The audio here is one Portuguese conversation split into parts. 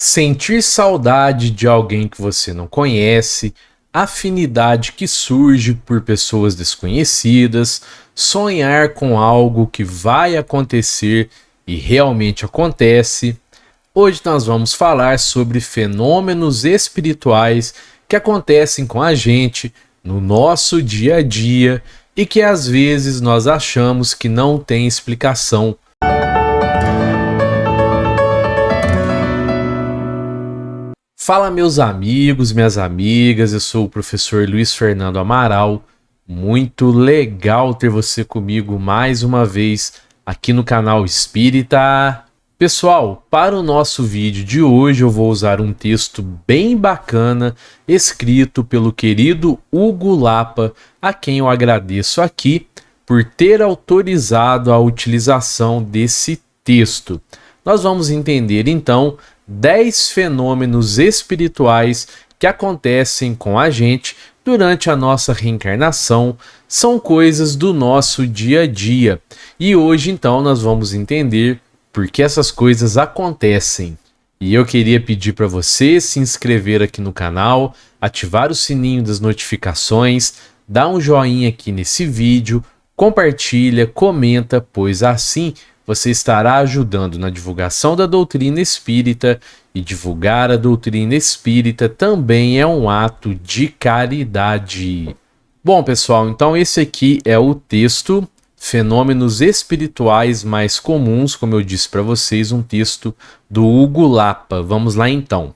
Sentir saudade de alguém que você não conhece, afinidade que surge por pessoas desconhecidas, sonhar com algo que vai acontecer e realmente acontece. Hoje nós vamos falar sobre fenômenos espirituais que acontecem com a gente no nosso dia a dia e que às vezes nós achamos que não tem explicação. Fala, meus amigos, minhas amigas, eu sou o professor Luiz Fernando Amaral. Muito legal ter você comigo mais uma vez aqui no canal Espírita. Pessoal, para o nosso vídeo de hoje eu vou usar um texto bem bacana escrito pelo querido Hugo Lapa, a quem eu agradeço aqui por ter autorizado a utilização desse texto. Nós vamos entender então 10 fenômenos espirituais que acontecem com a gente durante a nossa reencarnação, são coisas do nosso dia a dia. E hoje então nós vamos entender por que essas coisas acontecem. E eu queria pedir para você se inscrever aqui no canal, ativar o sininho das notificações, dar um joinha aqui nesse vídeo, compartilha, comenta, pois assim você estará ajudando na divulgação da doutrina espírita, e divulgar a doutrina espírita também é um ato de caridade. Bom, pessoal, então esse aqui é o texto Fenômenos Espirituais Mais Comuns, como eu disse para vocês, um texto do Hugo Lapa. Vamos lá então.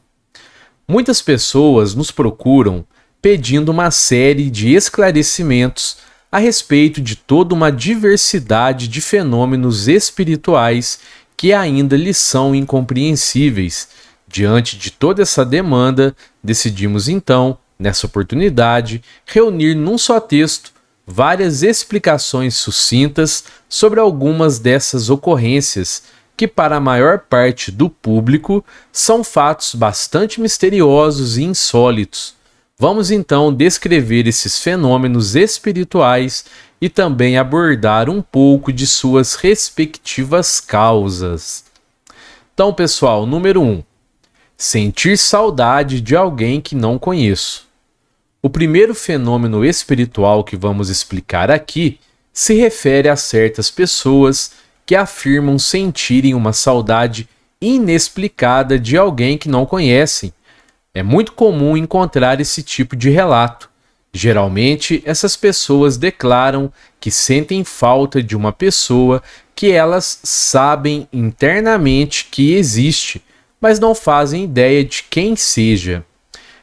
Muitas pessoas nos procuram pedindo uma série de esclarecimentos a respeito de toda uma diversidade de fenômenos espirituais que ainda lhes são incompreensíveis. Diante de toda essa demanda, decidimos então, nessa oportunidade, reunir num só texto várias explicações sucintas sobre algumas dessas ocorrências, que para a maior parte do público são fatos bastante misteriosos e insólitos. Vamos então descrever esses fenômenos espirituais e também abordar um pouco de suas respectivas causas. Então, pessoal, número 1. Sentir saudade de alguém que não conheço. O primeiro fenômeno espiritual que vamos explicar aqui se refere a certas pessoas que afirmam sentirem uma saudade inexplicada de alguém que não conhecem. É muito comum encontrar esse tipo de relato. Geralmente, essas pessoas declaram que sentem falta de uma pessoa que elas sabem internamente que existe, mas não fazem ideia de quem seja.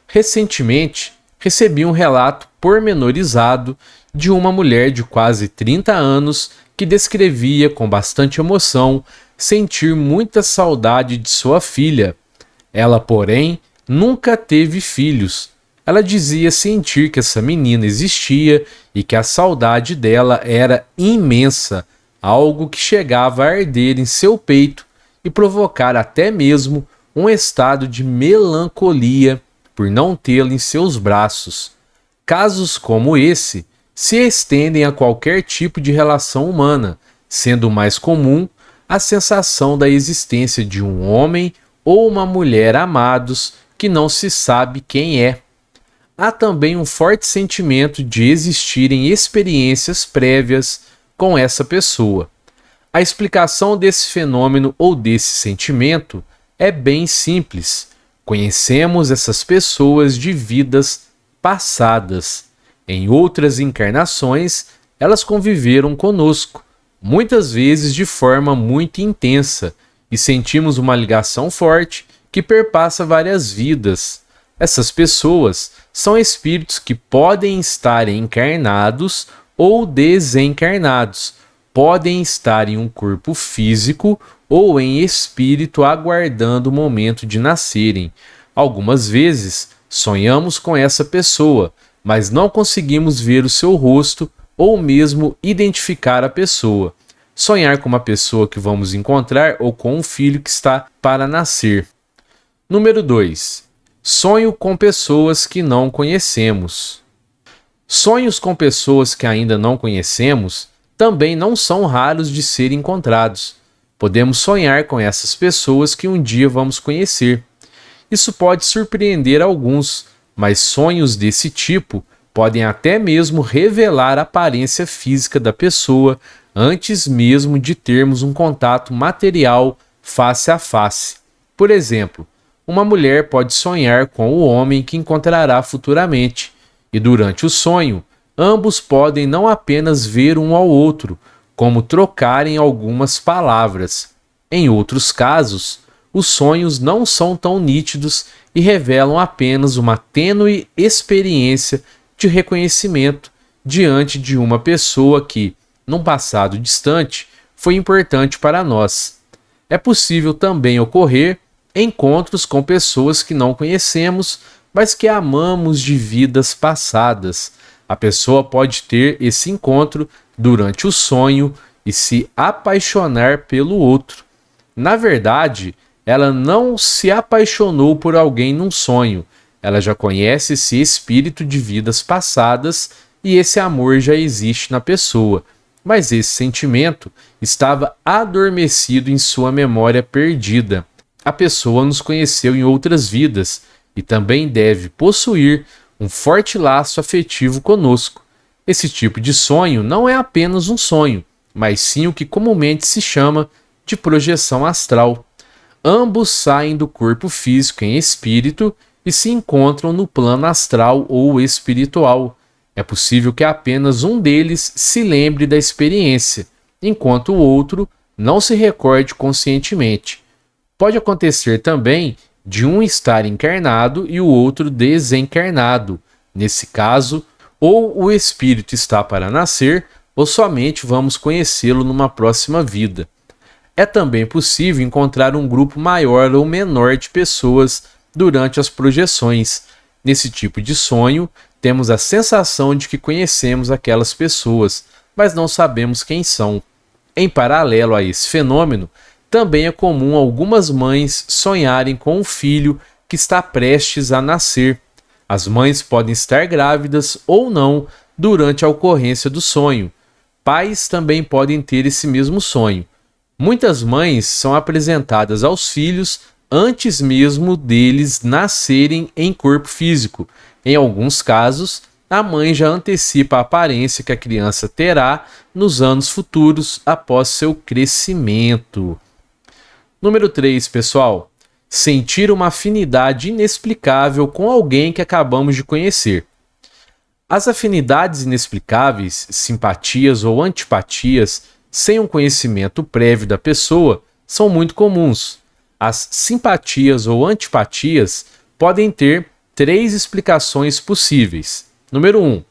Recentemente, recebi um relato pormenorizado de uma mulher de quase 30 anos que descrevia com bastante emoção sentir muita saudade de sua filha. Ela, porém, nunca teve filhos. Ela dizia sentir que essa menina existia e que a saudade dela era imensa, algo que chegava a arder em seu peito e provocar até mesmo um estado de melancolia por não tê-la em seus braços. Casos como esse se estendem a qualquer tipo de relação humana, sendo mais comum a sensação da existência de um homem ou uma mulher amados que não se sabe quem é. Há também um forte sentimento de existirem experiências prévias com essa pessoa. A explicação desse fenômeno ou desse sentimento é bem simples. Conhecemos essas pessoas de vidas passadas. Em outras encarnações, elas conviveram conosco, muitas vezes de forma muito intensa, e sentimos uma ligação forte que perpassa várias vidas. Essas pessoas são espíritos que podem estar encarnados ou desencarnados, podem estar em um corpo físico ou em espírito aguardando o momento de nascerem. Algumas vezes sonhamos com essa pessoa, mas não conseguimos ver o seu rosto ou mesmo identificar a pessoa. Sonhar com uma pessoa que vamos encontrar ou com um filho que está para nascer. Número 2. Sonho com pessoas que não conhecemos. Sonhos com pessoas que ainda não conhecemos também não são raros de serem encontrados. Podemos sonhar com essas pessoas que um dia vamos conhecer. Isso pode surpreender alguns, mas sonhos desse tipo podem até mesmo revelar a aparência física da pessoa antes mesmo de termos um contato material face a face. Por exemplo, uma mulher pode sonhar com o homem que encontrará futuramente, e durante o sonho, ambos podem não apenas ver um ao outro, como trocarem algumas palavras. Em outros casos, os sonhos não são tão nítidos e revelam apenas uma tênue experiência de reconhecimento diante de uma pessoa que, num passado distante, foi importante para nós. É possível também ocorrer encontros com pessoas que não conhecemos, mas que amamos de vidas passadas. A pessoa pode ter esse encontro durante o sonho e se apaixonar pelo outro. Na verdade, ela não se apaixonou por alguém num sonho. Ela já conhece esse espírito de vidas passadas e esse amor já existe na pessoa. Mas esse sentimento estava adormecido em sua memória perdida. A pessoa nos conheceu em outras vidas e também deve possuir um forte laço afetivo conosco. Esse tipo de sonho não é apenas um sonho, mas sim o que comumente se chama de projeção astral. Ambos saem do corpo físico em espírito e se encontram no plano astral ou espiritual. É possível que apenas um deles se lembre da experiência, enquanto o outro não se recorde conscientemente. Pode acontecer também de um estar encarnado e o outro desencarnado. Nesse caso, ou o espírito está para nascer, ou somente vamos conhecê-lo numa próxima vida. É também possível encontrar um grupo maior ou menor de pessoas durante as projeções. Nesse tipo de sonho, temos a sensação de que conhecemos aquelas pessoas, mas não sabemos quem são. Em paralelo a esse fenômeno, também é comum algumas mães sonharem com um filho que está prestes a nascer. As mães podem estar grávidas ou não durante a ocorrência do sonho. Pais também podem ter esse mesmo sonho. Muitas mães são apresentadas aos filhos antes mesmo deles nascerem em corpo físico. Em alguns casos, a mãe já antecipa a aparência que a criança terá nos anos futuros após seu crescimento. Número 3, pessoal. Sentir uma afinidade inexplicável com alguém que acabamos de conhecer. As afinidades inexplicáveis, simpatias ou antipatias, sem um conhecimento prévio da pessoa, são muito comuns. As simpatias ou antipatias podem ter 3 explicações possíveis. Número 1.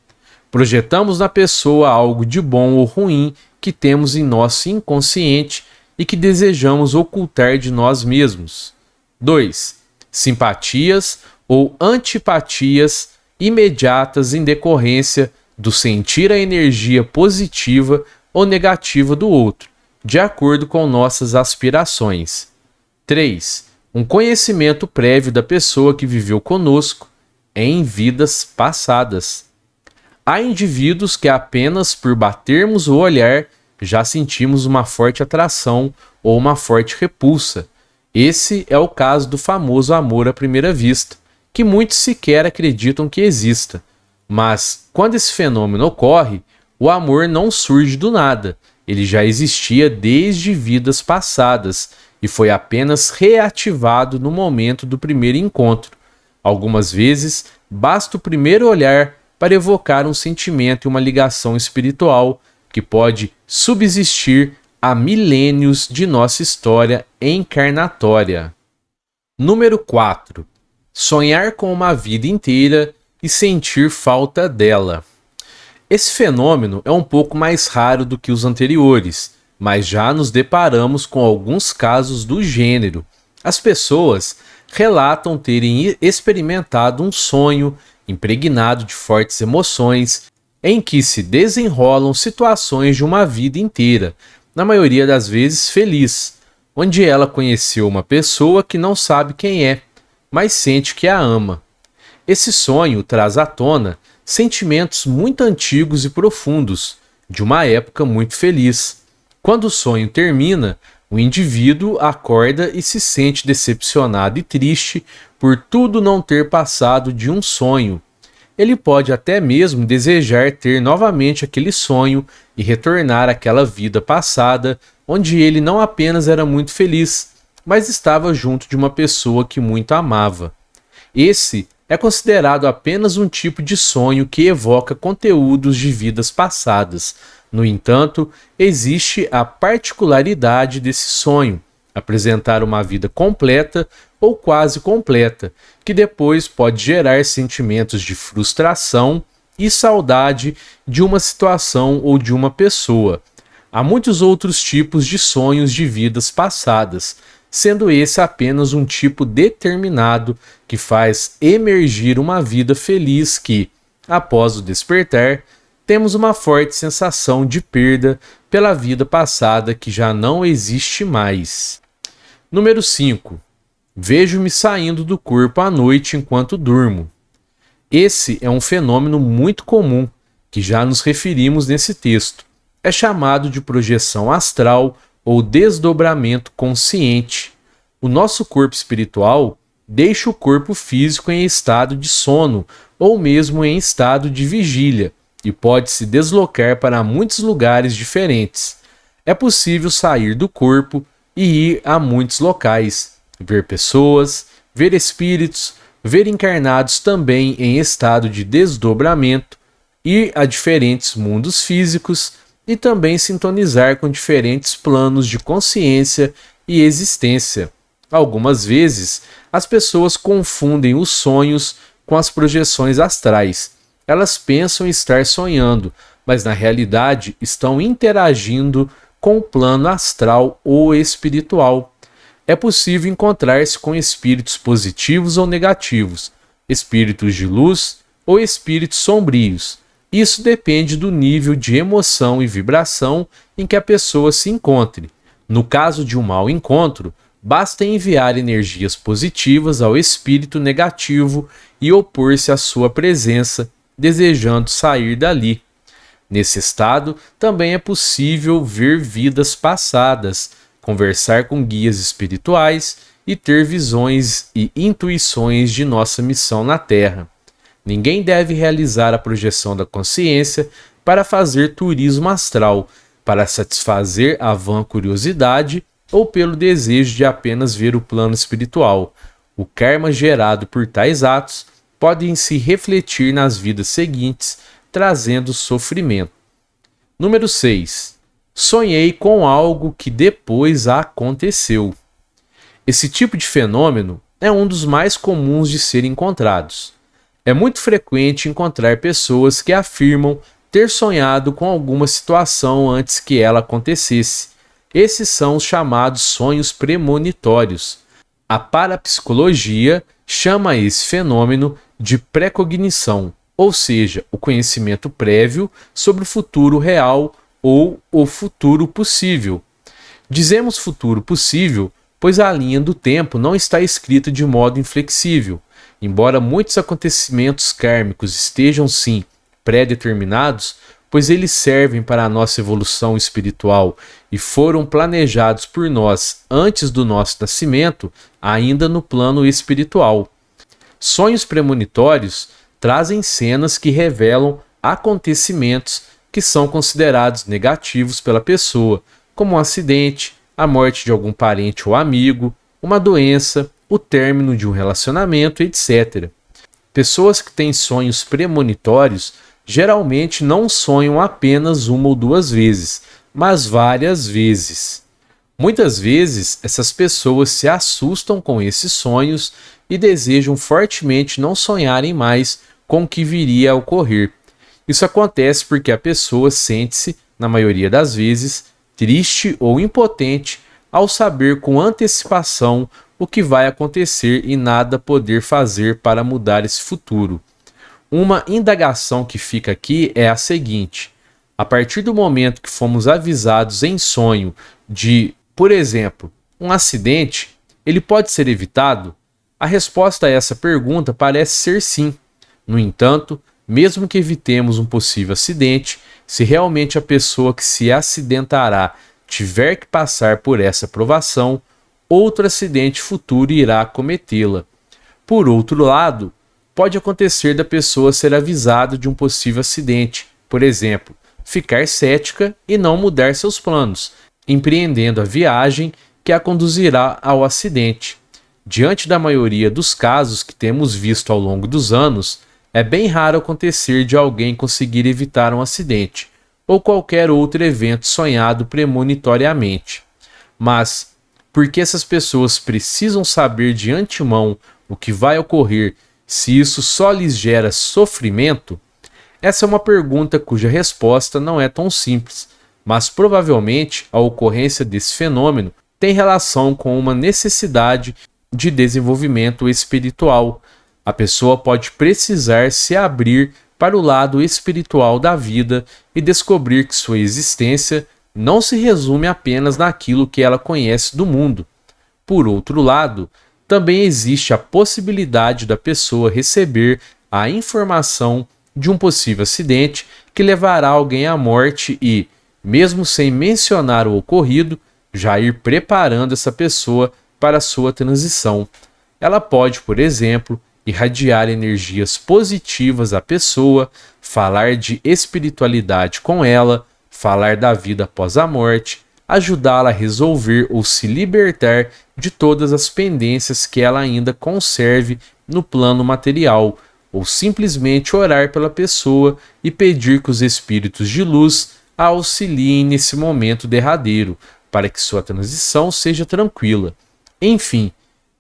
Projetamos na pessoa algo de bom ou ruim que temos em nosso inconsciente e que desejamos ocultar de nós mesmos. 2. Simpatias ou antipatias imediatas em decorrência do sentir a energia positiva ou negativa do outro, de acordo com nossas aspirações. 3. Um conhecimento prévio da pessoa que viveu conosco em vidas passadas. Há indivíduos que apenas por batermos o olhar já sentimos uma forte atração ou uma forte repulsa. Esse é o caso do famoso amor à primeira vista, que muitos sequer acreditam que exista. Mas, quando esse fenômeno ocorre, o amor não surge do nada. Ele já existia desde vidas passadas e foi apenas reativado no momento do primeiro encontro. Algumas vezes, basta o primeiro olhar para evocar um sentimento e uma ligação espiritual que pode subsistir há milênios de nossa história encarnatória. Número 4. Sonhar com uma vida inteira e sentir falta dela. Esse fenômeno é um pouco mais raro do que os anteriores, mas já nos deparamos com alguns casos do gênero. As pessoas relatam terem experimentado um sonho impregnado de fortes emoções, em que se desenrolam situações de uma vida inteira, na maioria das vezes feliz, onde ela conheceu uma pessoa que não sabe quem é, mas sente que a ama. Esse sonho traz à tona sentimentos muito antigos e profundos, de uma época muito feliz. Quando o sonho termina, O indivíduo acorda e se sente decepcionado e triste por tudo não ter passado de um sonho. Ele pode até mesmo desejar ter novamente aquele sonho e retornar àquela vida passada, onde ele não apenas era muito feliz, mas estava junto de uma pessoa que muito amava. Esse é considerado apenas um tipo de sonho que evoca conteúdos de vidas passadas. No entanto, existe a particularidade desse sonho, apresentar uma vida completa ou quase completa, que depois pode gerar sentimentos de frustração e saudade de uma situação ou de uma pessoa. Há muitos outros tipos de sonhos de vidas passadas, sendo esse apenas um tipo determinado que faz emergir uma vida feliz que, após o despertar, temos uma forte sensação de perda pela vida passada que já não existe mais. Número 5. Vejo-me saindo do corpo à noite enquanto durmo. Esse é um fenômeno muito comum, que já nos referimos nesse texto. É chamado de projeção astral ou desdobramento consciente. O nosso corpo espiritual deixa o corpo físico em estado de sono ou mesmo em estado de vigília e pode se deslocar para muitos lugares diferentes. É possível sair do corpo e ir a muitos locais, ver pessoas, ver espíritos, ver encarnados também em estado de desdobramento, ir a diferentes mundos físicos e também sintonizar com diferentes planos de consciência e existência. Algumas vezes, as pessoas confundem os sonhos com as projeções astrais. Elas pensam estar sonhando, mas na realidade estão interagindo com o plano astral ou espiritual. É possível encontrar-se com espíritos positivos ou negativos, espíritos de luz ou espíritos sombrios. Isso depende do nível de emoção e vibração em que a pessoa se encontre. No caso de um mau encontro, basta enviar energias positivas ao espírito negativo e opor-se à sua presença, desejando sair dali. Nesse estado, também é possível ver vidas passadas, conversar com guias espirituais e ter visões e intuições de nossa missão na Terra. Ninguém deve realizar a projeção da consciência para fazer turismo astral, para satisfazer a vã curiosidade ou pelo desejo de apenas ver o plano espiritual. O karma gerado por tais atos pode se refletir nas vidas seguintes, trazendo sofrimento. Número 6. Sonhei com algo que depois aconteceu. Esse tipo de fenômeno é um dos mais comuns de ser encontrados. É muito frequente encontrar pessoas que afirmam ter sonhado com alguma situação antes que ela acontecesse. Esses são os chamados sonhos premonitórios. A parapsicologia chama esse fenômeno de precognição, ou seja, o conhecimento prévio sobre o futuro real ou o futuro possível. Dizemos futuro possível, pois a linha do tempo não está escrita de modo inflexível. Embora muitos acontecimentos kármicos estejam sim pré-determinados, pois eles servem para a nossa evolução espiritual e foram planejados por nós antes do nosso nascimento, ainda no plano espiritual. Sonhos premonitórios trazem cenas que revelam acontecimentos que são considerados negativos pela pessoa, como um acidente, a morte de algum parente ou amigo, uma doença, o término de um relacionamento, etc. Pessoas que têm sonhos premonitórios geralmente não sonham apenas uma ou duas vezes, mas várias vezes. Muitas vezes, essas pessoas se assustam com esses sonhos e desejam fortemente não sonharem mais com o que viria a ocorrer. Isso acontece porque a pessoa sente-se, na maioria das vezes, triste ou impotente ao saber com antecipação o que vai acontecer e nada poder fazer para mudar esse futuro. Uma indagação que fica aqui é a seguinte: a partir do momento que fomos avisados em sonho de, por exemplo, um acidente, ele pode ser evitado? A resposta a essa pergunta parece ser sim. No entanto, mesmo que evitemos um possível acidente, se realmente a pessoa que se acidentará tiver que passar por essa provação, outro acidente futuro irá cometê-la. Por outro lado, pode acontecer da pessoa ser avisada de um possível acidente, por exemplo, ficar cética e não mudar seus planos, empreendendo a viagem que a conduzirá ao acidente. Diante da maioria dos casos que temos visto ao longo dos anos, é bem raro acontecer de alguém conseguir evitar um acidente ou qualquer outro evento sonhado premonitoriamente. Mas, por que essas pessoas precisam saber de antemão o que vai ocorrer se isso só lhes gera sofrimento? Essa é uma pergunta cuja resposta não é tão simples, mas provavelmente a ocorrência desse fenômeno tem relação com uma necessidade de desenvolvimento espiritual. A pessoa pode precisar se abrir para o lado espiritual da vida e descobrir que sua existência não se resume apenas naquilo que ela conhece do mundo. Por outro lado, também existe a possibilidade da pessoa receber a informação de um possível acidente que levará alguém à morte e, mesmo sem mencionar o ocorrido, já ir preparando essa pessoa para a sua transição. Ela pode, por exemplo, irradiar energias positivas à pessoa, falar de espiritualidade com ela, falar da vida após a morte, ajudá-la a resolver ou se libertar de todas as pendências que ela ainda conserve no plano material, ou simplesmente orar pela pessoa e pedir que os espíritos de luz a auxiliem nesse momento derradeiro, para que sua transição seja tranquila. Enfim,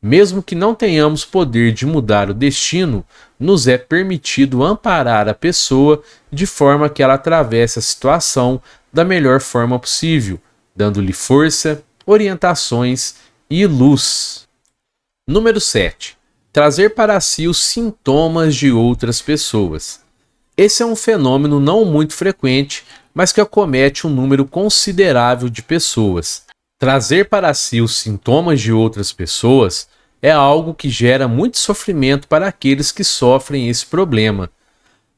mesmo que não tenhamos poder de mudar o destino, nos é permitido amparar a pessoa de forma que ela atravesse a situação da melhor forma possível, dando-lhe força, orientações e luz. Número 7. Trazer para si os sintomas de outras pessoas. Esse é um fenômeno não muito frequente, mas que acomete um número considerável de pessoas. Trazer para si os sintomas de outras pessoas é algo que gera muito sofrimento para aqueles que sofrem esse problema.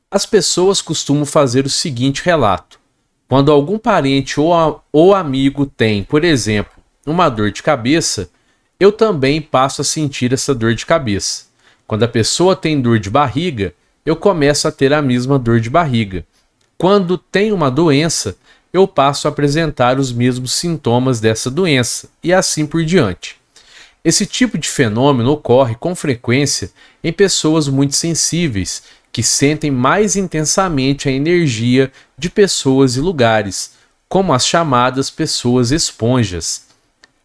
As pessoas costumam fazer o seguinte relato: quando algum parente ou amigo tem, por exemplo, uma dor de cabeça, eu também passo a sentir essa dor de cabeça. Quando a pessoa tem dor de barriga, eu começo a ter a mesma dor de barriga. Quando tem uma doença, eu passo a apresentar os mesmos sintomas dessa doença, e assim por diante. Esse tipo de fenômeno ocorre com frequência em pessoas muito sensíveis, que sentem mais intensamente a energia de pessoas e lugares, como as chamadas pessoas esponjas.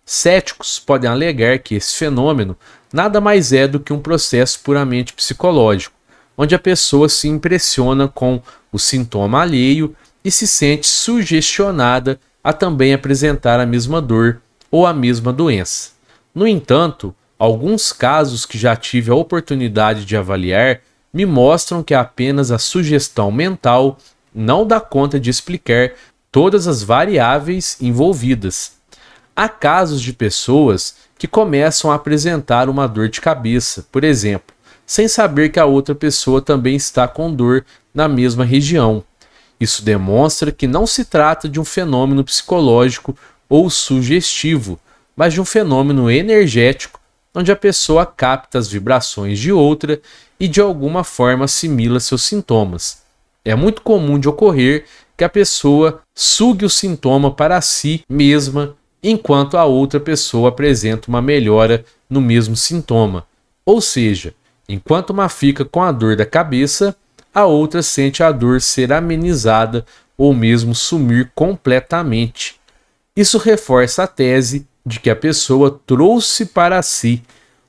Céticos podem alegar que esse fenômeno nada mais é do que um processo puramente psicológico, onde a pessoa se impressiona com o sintoma alheio e se sente sugestionada a também apresentar a mesma dor ou a mesma doença. No entanto, alguns casos que já tive a oportunidade de avaliar me mostram que apenas a sugestão mental não dá conta de explicar todas as variáveis envolvidas. Há casos de pessoas que começam a apresentar uma dor de cabeça, por exemplo, sem saber que a outra pessoa também está com dor na mesma região. Isso demonstra que não se trata de um fenômeno psicológico ou sugestivo, mas de um fenômeno energético, onde a pessoa capta as vibrações de outra e de alguma forma assimila seus sintomas. É muito comum de ocorrer que a pessoa sugue o sintoma para si mesma, enquanto a outra pessoa apresenta uma melhora no mesmo sintoma. Ou seja, enquanto uma fica com a dor da cabeça, a outra sente a dor ser amenizada ou mesmo sumir completamente. Isso reforça a tese de que a pessoa trouxe para si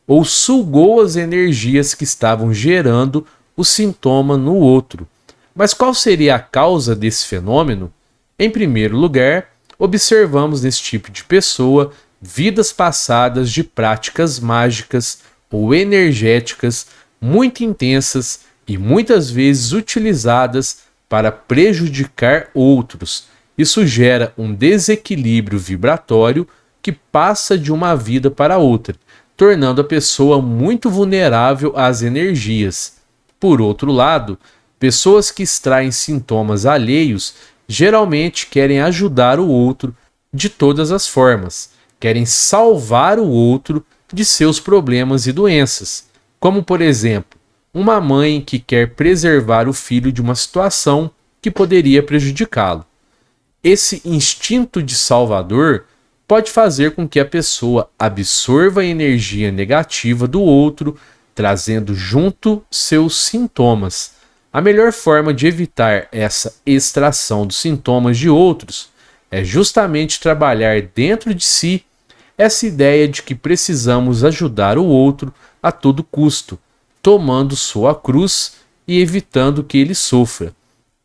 ou sugou as energias que estavam gerando o sintoma no outro. Mas qual seria a causa desse fenômeno? Em primeiro lugar, observamos nesse tipo de pessoa vidas passadas de práticas mágicas ou energéticas muito intensas e muitas vezes utilizadas para prejudicar outros. Isso gera um desequilíbrio vibratório que passa de uma vida para outra, tornando a pessoa muito vulnerável às energias. Por outro lado, pessoas que extraem sintomas alheios geralmente querem ajudar o outro, de todas as formas, querem salvar o outro de seus problemas e doenças, como por exemplo, uma mãe que quer preservar o filho de uma situação que poderia prejudicá-lo. Esse instinto de salvador pode fazer com que a pessoa absorva a energia negativa do outro, trazendo junto seus sintomas. A melhor forma de evitar essa extração dos sintomas de outros é justamente trabalhar dentro de si essa ideia de que precisamos ajudar o outro a todo custo, tomando sua cruz e evitando que ele sofra.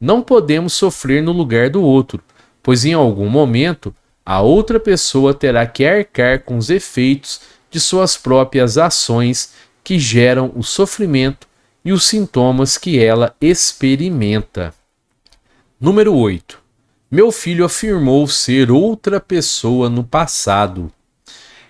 Não podemos sofrer no lugar do outro, pois em algum momento a outra pessoa terá que arcar com os efeitos de suas próprias ações que geram o sofrimento e os sintomas que ela experimenta. Número 8. Meu filho afirmou ser outra pessoa no passado.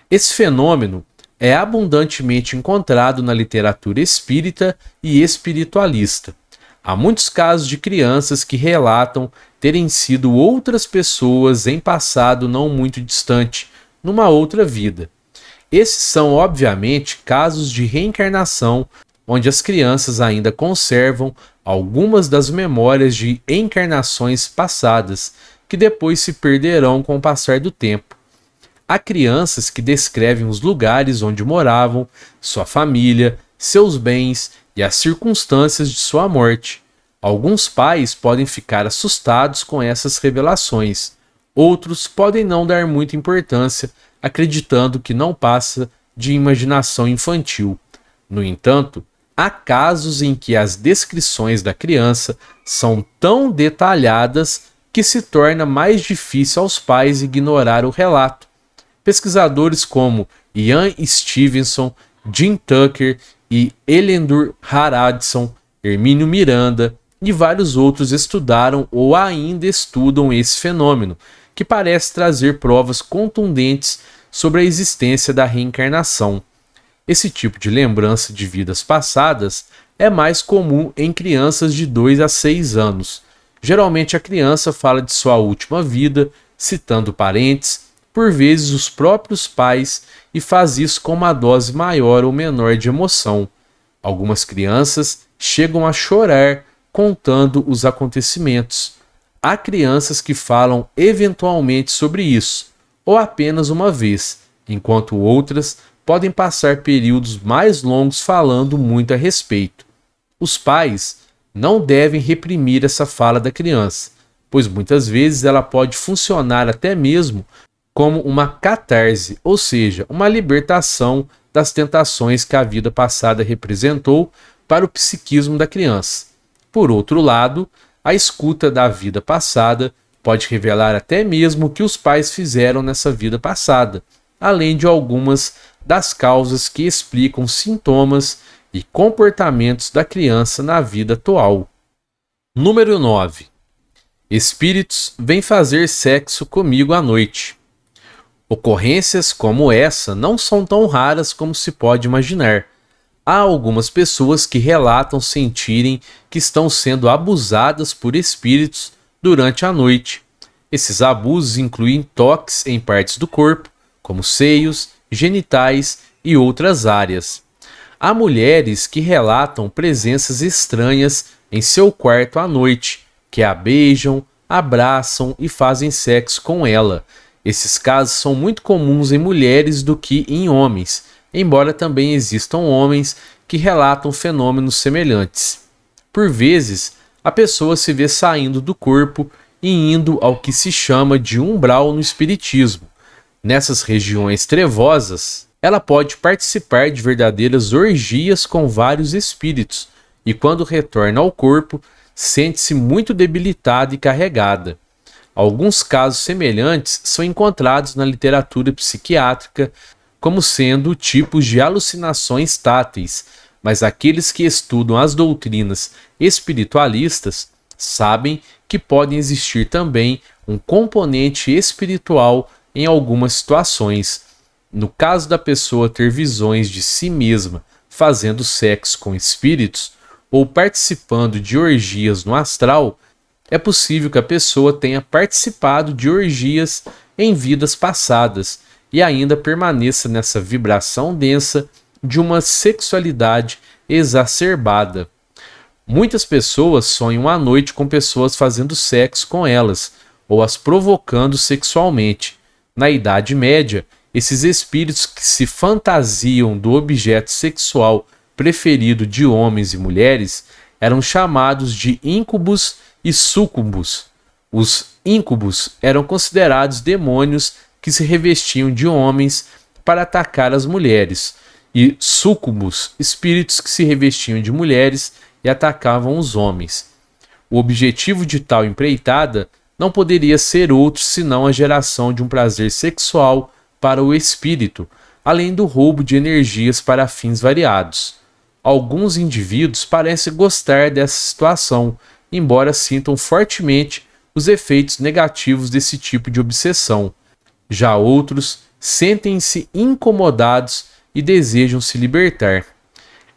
Esse fenômeno é abundantemente encontrado na literatura espírita e espiritualista. Há muitos casos de crianças que relatam terem sido outras pessoas em passado não muito distante, numa outra vida. Esses são, obviamente, casos de reencarnação, onde as crianças ainda conservam algumas das memórias de encarnações passadas, que depois se perderão com o passar do tempo. Há crianças que descrevem os lugares onde moravam, sua família, seus bens e as circunstâncias de sua morte. Alguns pais podem ficar assustados com essas revelações. Outros podem não dar muita importância, acreditando que não passa de imaginação infantil. No entanto, há casos em que as descrições da criança são tão detalhadas que se torna mais difícil aos pais ignorar o relato. Pesquisadores como Ian Stevenson, Jim Tucker e Elendur Haraldson, Hermínio Miranda e vários outros estudaram ou ainda estudam esse fenômeno, que parece trazer provas contundentes sobre a existência da reencarnação. Esse tipo de lembrança de vidas passadas é mais comum em crianças de 2 a 6 anos. Geralmente a criança fala de sua última vida, citando parentes, por vezes os próprios pais, e faz isso com uma dose maior ou menor de emoção. Algumas crianças chegam a chorar contando os acontecimentos. Há crianças que falam eventualmente sobre isso, ou apenas uma vez, enquanto outras podem passar períodos mais longos falando muito a respeito. Os pais não devem reprimir essa fala da criança, pois muitas vezes ela pode funcionar até mesmo como uma catarse, ou seja, uma libertação das tentações que a vida passada representou para o psiquismo da criança. Por outro lado, a escuta da vida passada pode revelar até mesmo o que os pais fizeram nessa vida passada, além de algumas das causas que explicam sintomas e comportamentos da criança na vida atual. Número 9. Espíritos vêm fazer sexo comigo à noite. Ocorrências como essa não são tão raras como se pode imaginar. Há algumas pessoas que relatam sentirem que estão sendo abusadas por espíritos durante a noite. Esses abusos incluem toques em partes do corpo, como seios, genitais e outras áreas. Há mulheres que relatam presenças estranhas em seu quarto à noite, que a beijam, abraçam e fazem sexo com ela. Esses casos são muito comuns em mulheres do que em homens, embora também existam homens que relatam fenômenos semelhantes. Por vezes, a pessoa se vê saindo do corpo e indo ao que se chama de umbral no espiritismo. Nessas regiões trevosas, ela pode participar de verdadeiras orgias com vários espíritos, e quando retorna ao corpo, sente-se muito debilitada e carregada. Alguns casos semelhantes são encontrados na literatura psiquiátrica como sendo tipos de alucinações táteis, mas aqueles que estudam as doutrinas espiritualistas sabem que pode existir também um componente espiritual em algumas situações. No caso da pessoa ter visões de si mesma fazendo sexo com espíritos ou participando de orgias no astral, é possível que a pessoa tenha participado de orgias em vidas passadas e ainda permaneça nessa vibração densa de uma sexualidade exacerbada. Muitas pessoas sonham à noite com pessoas fazendo sexo com elas ou as provocando sexualmente. Na Idade Média, esses espíritos que se fantasiam do objeto sexual preferido de homens e mulheres eram chamados de íncubos e súcubos. Os íncubos eram considerados demônios que se revestiam de homens para atacar as mulheres, e súcubos, espíritos que se revestiam de mulheres e atacavam os homens. O objetivo de tal empreitada não poderia ser outro senão a geração de um prazer sexual para o espírito, além do roubo de energias para fins variados. Alguns indivíduos parecem gostar dessa situação, embora sintam fortemente os efeitos negativos desse tipo de obsessão. Já outros sentem-se incomodados e desejam se libertar.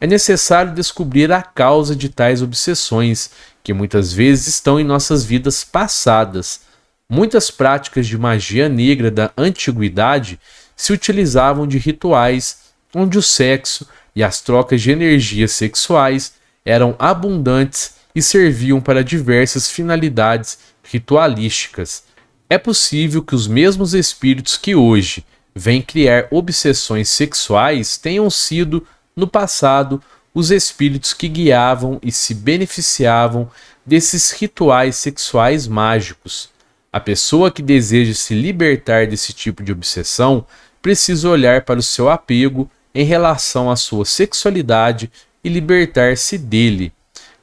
É necessário descobrir a causa de tais obsessões, que muitas vezes estão em nossas vidas passadas. Muitas práticas de magia negra da antiguidade se utilizavam de rituais onde o sexo e as trocas de energias sexuais eram abundantes e serviam para diversas finalidades ritualísticas. É possível que os mesmos espíritos que hoje vêm criar obsessões sexuais tenham sido, no passado, os espíritos que guiavam e se beneficiavam desses rituais sexuais mágicos. A pessoa que deseja se libertar desse tipo de obsessão precisa olhar para o seu apego em relação à sua sexualidade e libertar-se dele.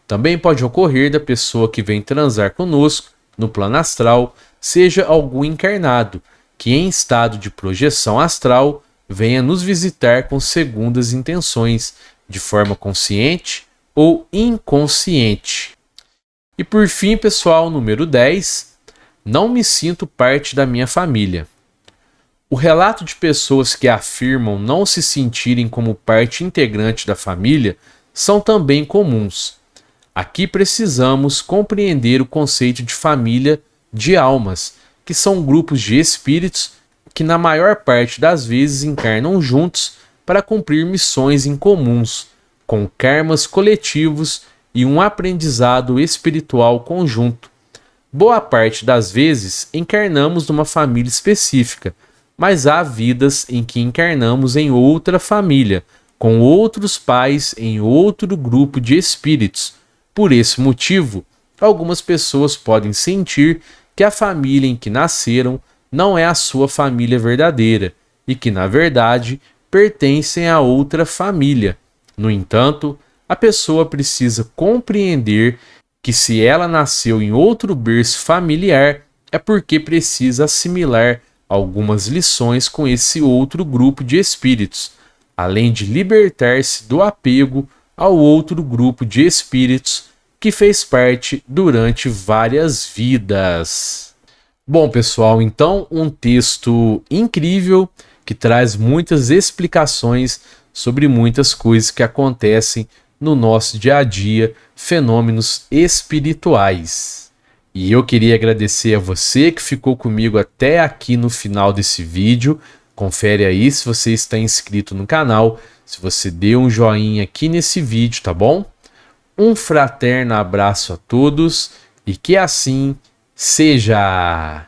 Também pode ocorrer da pessoa que vem transar conosco no plano astral seja algum encarnado, que em estado de projeção astral venha nos visitar com segundas intenções, de forma consciente ou inconsciente. E por fim, pessoal, número 10, não me sinto parte da minha família. O relato de pessoas que afirmam não se sentirem como parte integrante da família são também comuns. Aqui precisamos compreender o conceito de família de almas, que são grupos de espíritos que na maior parte das vezes encarnam juntos para cumprir missões incomuns, com karmas coletivos e um aprendizado espiritual conjunto. Boa parte das vezes encarnamos numa família específica, mas há vidas em que encarnamos em outra família, com outros pais em outro grupo de espíritos. Por esse motivo, algumas pessoas podem sentir que a família em que nasceram não é a sua família verdadeira e que, na verdade, pertencem a outra família. No entanto, a pessoa precisa compreender que se ela nasceu em outro berço familiar, é porque precisa assimilar algumas lições com esse outro grupo de espíritos, além de libertar-se do apego ao outro grupo de espíritos que fez parte durante várias vidas. Bom, pessoal, então um texto incrível que traz muitas explicações sobre muitas coisas que acontecem no nosso dia a dia, fenômenos espirituais. E eu queria agradecer a você que ficou comigo até aqui no final desse vídeo. Confere aí se você está inscrito no canal, se você deu um joinha aqui nesse vídeo, tá bom? Um fraterno abraço a todos e que assim seja!